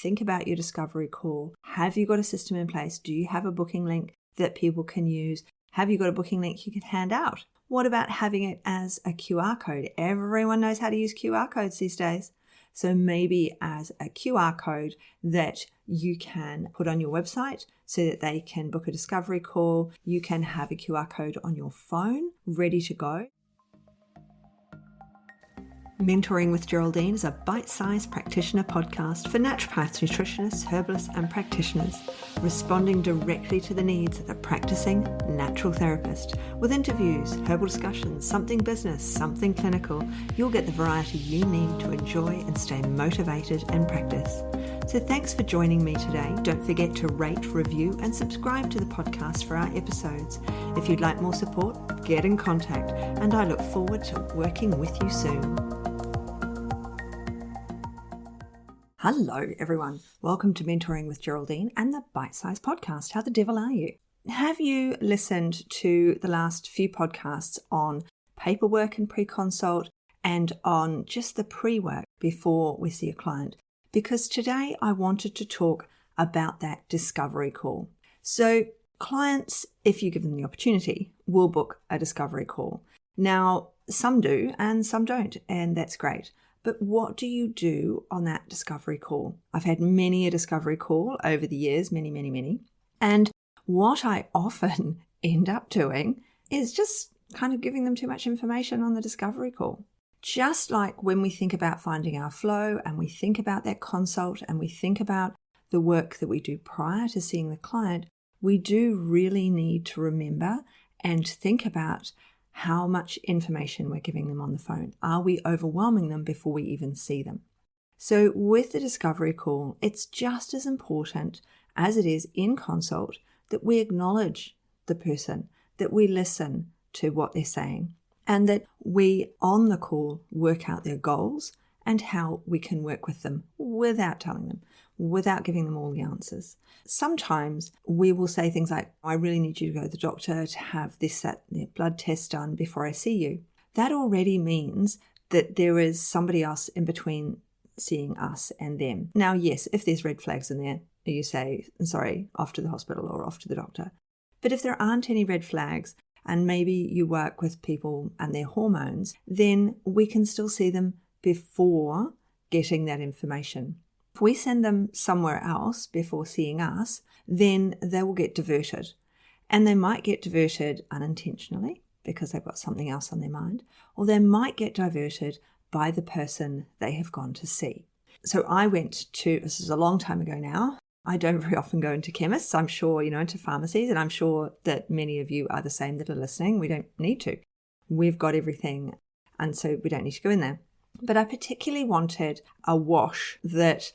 think about your discovery call. Have you got a system in place? Do you have a booking link that people can use? Have you got a booking link you can hand out? What about having it as a QR code? Everyone knows how to use QR codes these days. So maybe as a QR code that you can put on your website so that they can book a discovery call. You can have a QR code on your phone ready to go. Mentoring with Geraldine is a bite-sized practitioner podcast for naturopaths, nutritionists, herbalists and practitioners, responding directly to the needs of the practicing natural therapist. With interviews, herbal discussions, something business, something clinical, you'll get the variety you need to enjoy and stay motivated in practice. So thanks for joining me today. Don't forget to rate, review and subscribe to the podcast for our episodes. If you'd like more support, get in contact and I look forward to working with you soon. Hello everyone, welcome to Mentoring with Geraldine and the Bite Size Podcast. How the devil are you? Have you listened to the last few podcasts on paperwork and pre-consult and on just the pre-work before we see a client? Because today I wanted to talk about that discovery call. So clients, if you give them the opportunity, will book a discovery call. Now, some do and some don't, and that's great. But what do you do on that discovery call? I've had many a discovery call over the years, many. And what I often end up doing is just kind of giving them too much information on the discovery call. Just like when we think about finding our flow and we think about that consult and we think about the work that we do prior to seeing the client, we do really need to remember and think about how much information we're giving them on the phone. Are we overwhelming them before we even see them? So with the discovery call, it's just as important as it is in consult that we acknowledge the person, that we listen to what they're saying, and that we on the call work out their goals and how we can work with them without telling them, without giving them all the answers. Sometimes we will say things like, I really need you to go to the doctor to have that blood test done before I see you. That already means that there is somebody else in between seeing us and them. Now, yes, if there's red flags in there, you say, sorry, off to the hospital or off to the doctor. But if there aren't any red flags, and maybe you work with people and their hormones, then we can still see them before getting that information. If we send them somewhere else before seeing us, then they will get diverted. And they might get diverted unintentionally because they've got something else on their mind, or they might get diverted by the person they have gone to see. So I went to, this is a long time ago now, I don't very often go into chemists, I'm sure, into pharmacies, and I'm sure that many of you are the same that are listening. We don't need to. We've got everything, and so we don't need to go in there. But I particularly wanted a wash that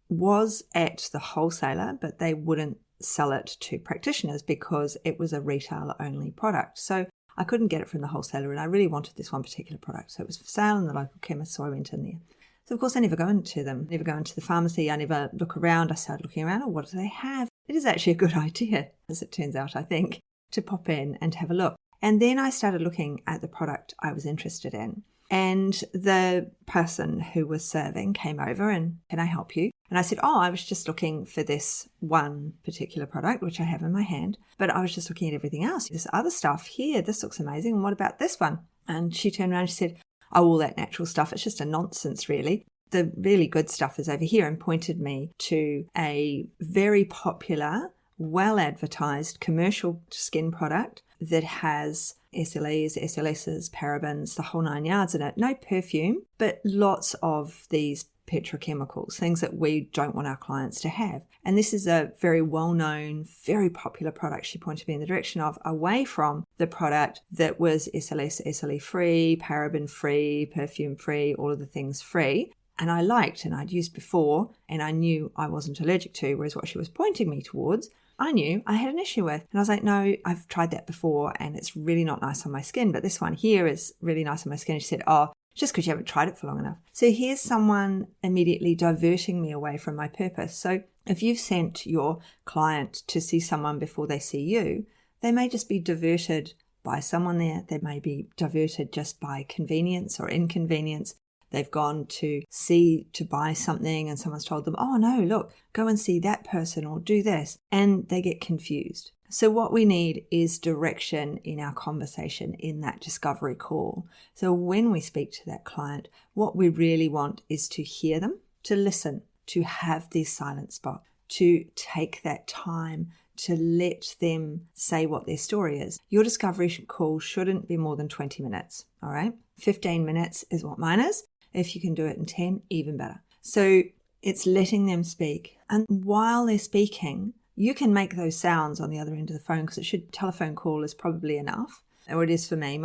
was at the wholesaler, but they wouldn't sell it to practitioners because it was a retail-only product. So I couldn't get it from the wholesaler, and I really wanted this one particular product. So it was for sale in the local chemist, so I went in there. So of course I never go into them, never go into the pharmacy, I never look around. I started looking around, oh, what do they have? It is actually a good idea, as it turns out, I think, to pop in and have a look. And then I started looking at the product I was interested in. And the person who was serving came over and, can I help you? And I said, I was just looking for this one particular product, which I have in my hand, but I was just looking at everything else. This other stuff here, this looks amazing. And what about this one? And she turned around and she said, all that natural stuff, it's just a nonsense, really. The really good stuff is over here, and pointed me to a very popular, well-advertised commercial skin product that has SLEs, SLSs, parabens, the whole 9 yards in it. No perfume, but lots of these petrochemicals, things that we don't want our clients to have. And this is a very well-known, very popular product she pointed me in the direction of, away from the product that was SLS, SLE-free, paraben-free, perfume-free, all of the things free. And I liked, and I'd used before, and I knew I wasn't allergic to, whereas what she was pointing me towards, I knew I had an issue with. And I was like, no, I've tried that before, and it's really not nice on my skin, but this one here is really nice on my skin. And she said, just because you haven't tried it for long enough. So here's someone immediately diverting me away from my purpose. So if you've sent your client to see someone before they see you, they may just be diverted by someone there. They may be diverted just by convenience or inconvenience. they've gone to buy something and someone's told them, oh no, look, go and see that person or do this, and they get confused. So what we need is direction in our conversation in that discovery call. So when we speak to that client, what we really want is to hear them, to listen, to have this silent spot, to take that time to let them say what their story is. Your discovery call shouldn't be more than 20 minutes, all right? 15 minutes is what mine is. If you can do it in 10, even better. So it's letting them speak. And while they're speaking, you can make those sounds on the other end of the phone, because telephone call is probably enough. Or it is for me.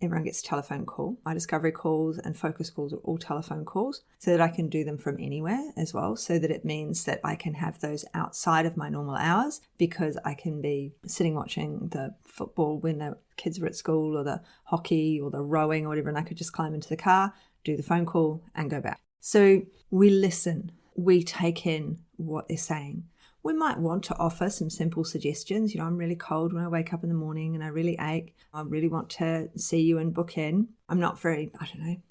Everyone gets a telephone call. My discovery calls and focus calls are all telephone calls, so that I can do them from anywhere as well. So that it means that I can have those outside of my normal hours, because I can be sitting watching the football when the kids are at school, or the hockey or the rowing or whatever, and I could just climb into the car, do the phone call and go back. So we listen. We take in what they're saying. We might want to offer some simple suggestions. I'm really cold when I wake up in the morning and I really ache. I really want to see you and book in. I'm not very,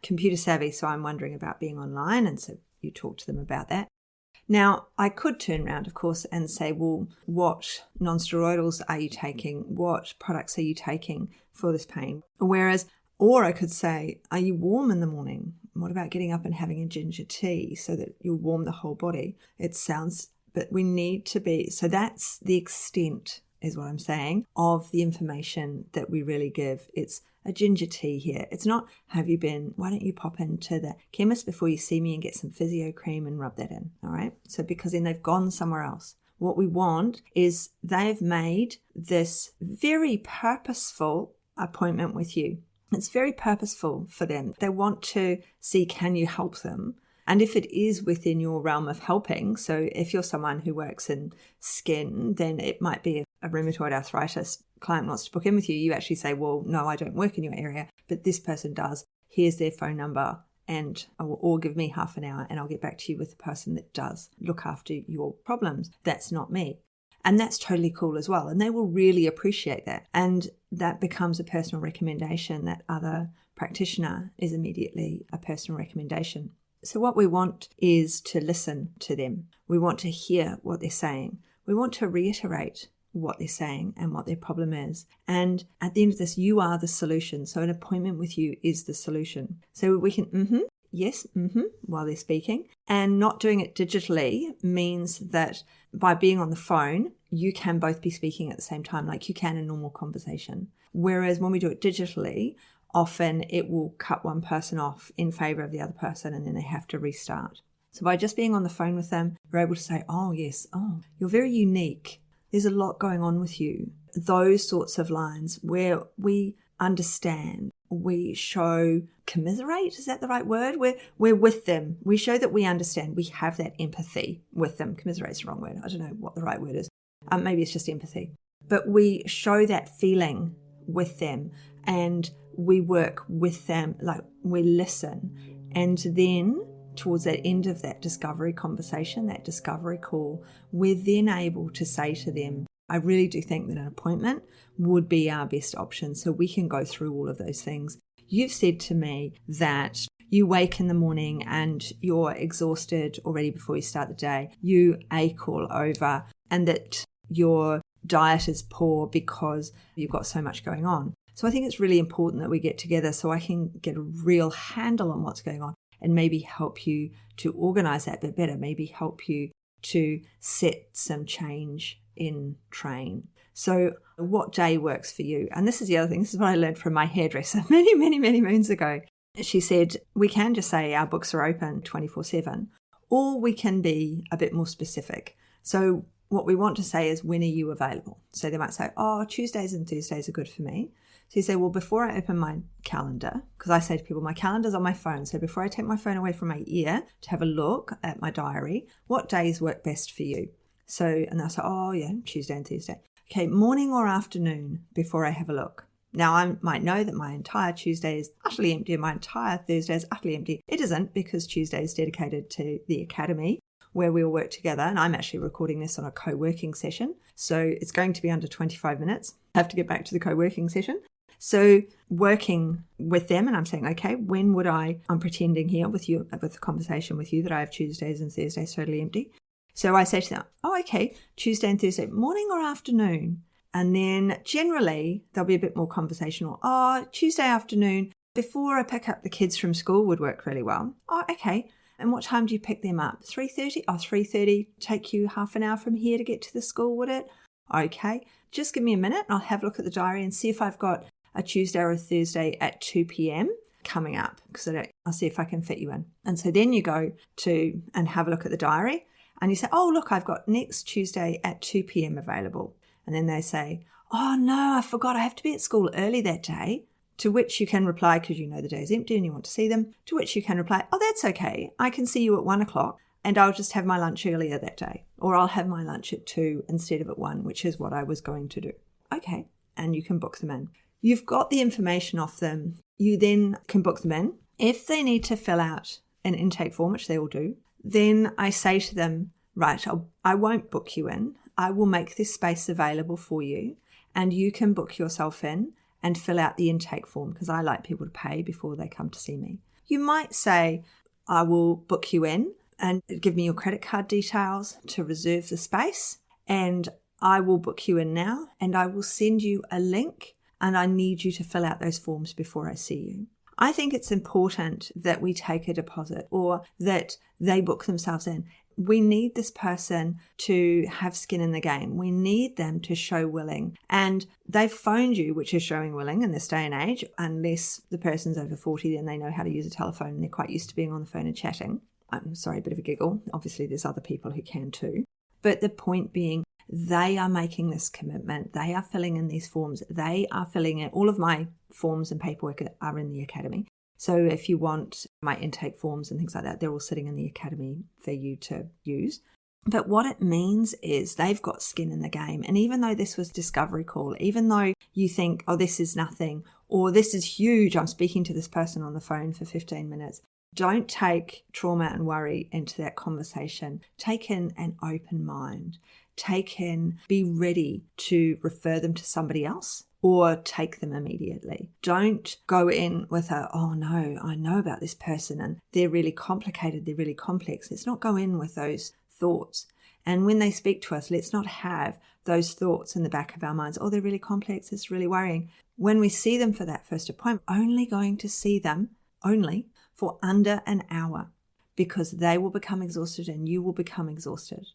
computer savvy, so I'm wondering about being online. And so you talk to them about that. Now, I could turn around, of course, and say, well, what non-steroidals are you taking? What products are you taking for this pain? Or I could say, are you warm in the morning? What about getting up and having a ginger tea so that you warm the whole body? But we need to be, so that's the extent, is what I'm saying, of the information that we really give. It's a ginger tea here. It's not, why don't you pop into the chemist before you see me and get some physio cream and rub that in, all right? So because then they've gone somewhere else. What we want is they've made this very purposeful appointment with you. It's very purposeful for them. They want to see, can you help them? And if it is within your realm of helping, so if you're someone who works in skin, then it might be a rheumatoid arthritis client wants to book in with you. You actually say, well, no, I don't work in your area, but this person does. Here's their phone number, or give me half an hour and I'll get back to you with the person that does look after your problems. That's not me. And that's totally cool as well. And they will really appreciate that. And that becomes a personal recommendation. That other practitioner is immediately a personal recommendation. So what we want is to listen to them. We want to hear what they're saying. We want to reiterate what they're saying and what their problem is. And at the end of this, you are the solution. So an appointment with you is the solution. So we can, yes, while they're speaking. And not doing it digitally means that by being on the phone, you can both be speaking at the same time, like you can in normal conversation. Whereas when we do it digitally, often it will cut one person off in favor of the other person, and then they have to restart. So by just being on the phone with them, we're able to say, oh, yes, you're very unique. There's a lot going on with you. Those sorts of lines where we understand, we show, commiserate, is that the right word? We're with them. We show that we understand. We have that empathy with them. Commiserate is the wrong word. I don't know what the right word is. Maybe it's just empathy. But we show that feeling with them, and we work with them, like we listen. And then towards that end of that discovery conversation, that discovery call, we're then able to say to them, I really do think that an appointment would be our best option, so we can go through all of those things. You've said to me that you wake in the morning and you're exhausted already before you start the day. You ache all over, and that your diet is poor because you've got so much going on. So I think it's really important that we get together so I can get a real handle on what's going on and maybe help you to organize that a bit better, maybe help you to set some change in train. So what day works for you? And this is the other thing. This is what I learned from my hairdresser many, many, many moons ago. She said, we can just say our books are open 24/7, or we can be a bit more specific. So what we want to say is, when are you available? So they might say, Tuesdays and Thursdays are good for me. So you say, well, before I open my calendar, because I say to people, my calendar's on my phone. So before I take my phone away from my ear to have a look at my diary, what days work best for you? So, and they'll say, Tuesday and Thursday. Okay, morning or afternoon before I have a look. Now, I might know that my entire Tuesday is utterly empty and my entire Thursday is utterly empty. It isn't, because Tuesday is dedicated to the academy where we all work together. And I'm actually recording this on a co-working session. So it's going to be under 25 minutes. I have to get back to the co-working session. So working with them, and I'm saying, okay, when would I'm pretending here with you, with the conversation with you that I have Tuesdays and Thursdays totally empty. So I say to them, oh, okay, Tuesday and Thursday, morning or afternoon? And then generally there'll be a bit more conversational. Oh, Tuesday afternoon before I pick up the kids from school would work really well. Oh, okay. And what time do you pick them up? 3:30? Oh, 3:30. Take you half an hour from here to get to the school, would it? Okay. Just give me a minute and I'll have a look at the diary and see if I've got a Tuesday or a Thursday at 2 p.m. coming up, because I'll see if I can fit you in. And so then you go to and have a look at the diary and you say, oh, look, I've got next Tuesday at 2 p.m. available. And then they say, oh, no, I forgot. I have to be at school early that day. To which you can reply, because you know the day is empty and you want to see them, to which you can reply, oh, that's okay. I can see you at 1 o'clock and I'll just have my lunch earlier that day. Or I'll have my lunch at 2 instead of at 1, which is what I was going to do. Okay. And you can book them in. You've got the information off them. You then can book them in. If they need to fill out an intake form, which they all do, then I say to them, right, I won't book you in. I will make this space available for you and you can book yourself in and fill out the intake form, because I like people to pay before they come to see me. You might say, I will book you in and give me your credit card details to reserve the space, and I will book you in now and I will send you a link and I need you to fill out those forms before I see you. I think it's important that we take a deposit or that they book themselves in. We need this person to have skin in the game. We need them to show willing. And they've phoned you, which is showing willing in this day and age, unless the person's over 40, then they know how to use a telephone and they're quite used to being on the phone and chatting. I'm sorry, a bit of a giggle. Obviously, there's other people who can too. But the point being, they are making this commitment. They are filling in these forms. They are filling in. All of my forms and paperwork are in the academy. So if you want my intake forms and things like that, they're all sitting in the academy for you to use. But what it means is they've got skin in the game. And even though this was discovery call, even though you think, oh, this is nothing, or this is huge, I'm speaking to this person on the phone for 15 minutes, don't take trauma and worry into that conversation. Take in an open mind. Take in, be ready to refer them to somebody else or take them immediately. Don't go in with oh no, I know about this person and they're really complicated, they're really complex. Let's not go in with those thoughts. And when they speak to us, let's not have those thoughts in the back of our minds. Oh, they're really complex, it's really worrying. When we see them for that first appointment, only going to see them only for under an hour, because they will become exhausted and you will become exhausted.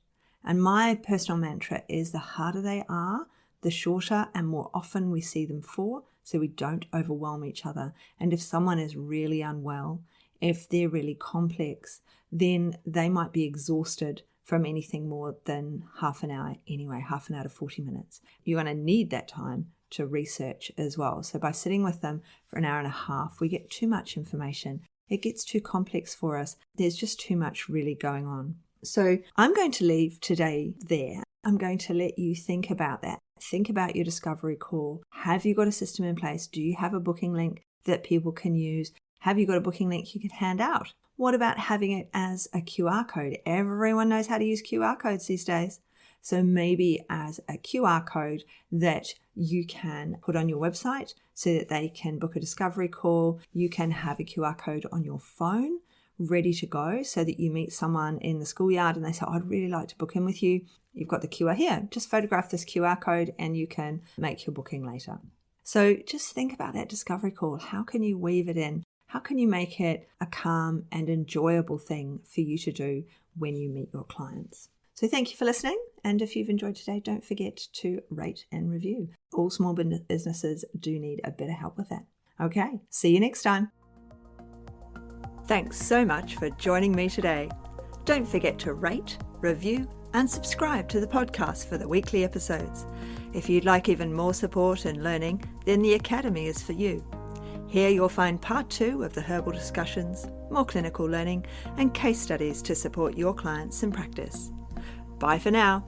And my personal mantra is the harder they are, the shorter and more often we see them for, so we don't overwhelm each other. And if someone is really unwell, if they're really complex, then they might be exhausted from anything more than half an hour anyway, half an hour to 40 minutes. You're going to need that time to research as well. So by sitting with them for an hour and a half, we get too much information. It gets too complex for us. There's just too much really going on. So I'm going to leave today there. I'm going to let you think about that. Think about your discovery call. Have you got a system in place? Do you have a booking link that people can use? Have you got a booking link you can hand out? What about having it as a QR code? Everyone knows how to use QR codes these days. So maybe as a QR code that you can put on your website so that they can book a discovery call. You can have a QR code on your phone ready to go so that you meet someone in the schoolyard and they say, oh, I'd really like to book in with you. You've got the QR here. Just photograph this QR code and you can make your booking later. So just think about that discovery call. How can you weave it in? How can you make it a calm and enjoyable thing for you to do when you meet your clients? So thank you for listening. And if you've enjoyed today, don't forget to rate and review. All small businesses do need a bit of help with that. Okay, see you next time. Thanks so much for joining me today. Don't forget to rate, review, and subscribe to the podcast for the weekly episodes. If you'd like even more support and learning, then the Academy is for you. Here you'll find part 2 of the herbal discussions, more clinical learning, and case studies to support your clients in practice. Bye for now.